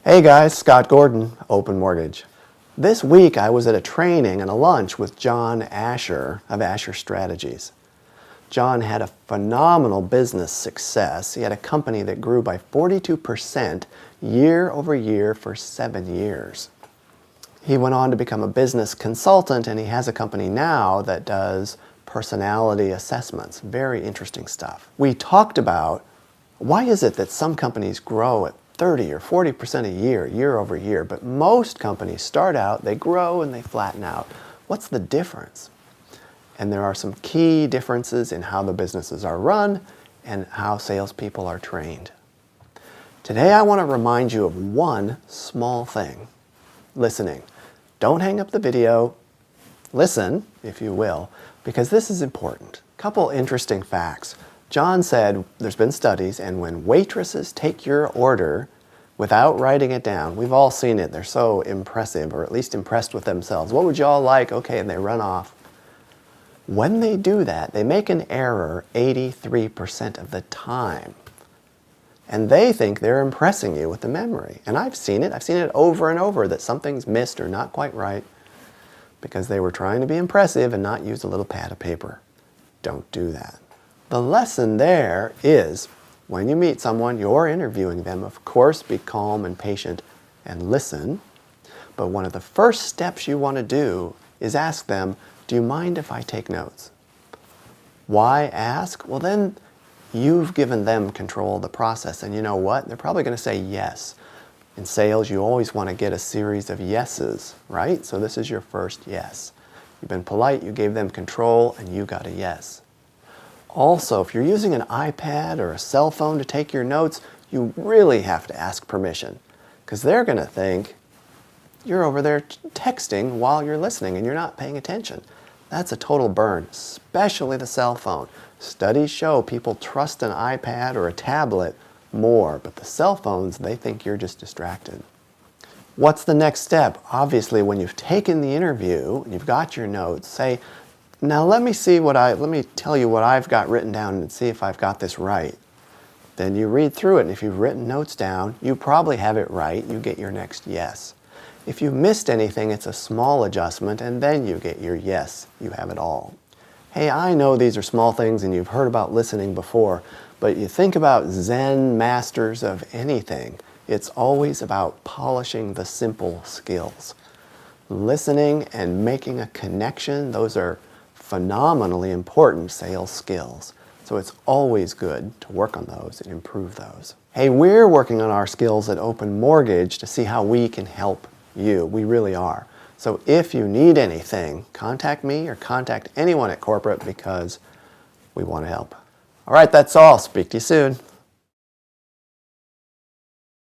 Hey guys, Scott Gordon, Open Mortgage. This week I was at a training and a lunch with John Asher of Asher Strategies. John had a phenomenal business success. He had a company that grew by 42% year over year for 7 years. He went on to become a business consultant, and he has a company now that does personality assessments. Very interesting stuff. We talked about why is it that some companies grow at 30 or 40% a year, year over year, but most companies start out, they grow and they flatten out. What's the difference? And there are some key differences in how the businesses are run and how salespeople are trained. Today I want to remind you of one small thing: listening. Don't hang up the video. Listen, if you will, because this is important. Couple interesting facts. John said there's been studies, and when waitresses take your order without writing it down, we've all seen it, they're so impressive, or at least impressed with themselves. What would you all like? Okay, and they run off. When they do that, they make an error 83% of the time. And they think they're impressing you with the memory. And I've seen it over and over, that something's missed or not quite right because they were trying to be impressive and not use a little pad of paper. Don't do that. The lesson there is, when you meet someone, you're interviewing them, of course, be calm and patient and listen. But one of the first steps you want to do is ask them, do you mind if I take notes? Why ask? Well, then you've given them control of the process. And you know what? They're probably going to say yes. In sales, you always want to get a series of yeses, right? So this is your first yes. You've been polite, you gave them control, and you got a yes. Also, if you're using an iPad or a cell phone to take your notes, you really have to ask permission, because they're going to think you're over there texting while you're listening and you're not paying attention. That's a total burn, especially the cell phone. Studies show people trust an iPad or a tablet more, but the cell phones, they think you're just distracted. What's the next step? Obviously, when you've taken the interview and you've got your notes, say, now let me tell you what I've got written down and see if I've got this right. Then you read through it, and if you've written notes down, you probably have it right. You get your next yes. If you missed anything, it's a small adjustment, and then you get your yes. You have it all. Hey, I know these are small things and you've heard about listening before, but you think about Zen masters of anything, it's always about polishing the simple skills. Listening and making a connection, those are phenomenally important sales skills. So it's always good to work on those and improve those. Hey, we're working on our skills at Open Mortgage to see how we can help you. We really are. So if you need anything, contact me or contact anyone at corporate, because we want to help. All right, that's all. Speak to you soon.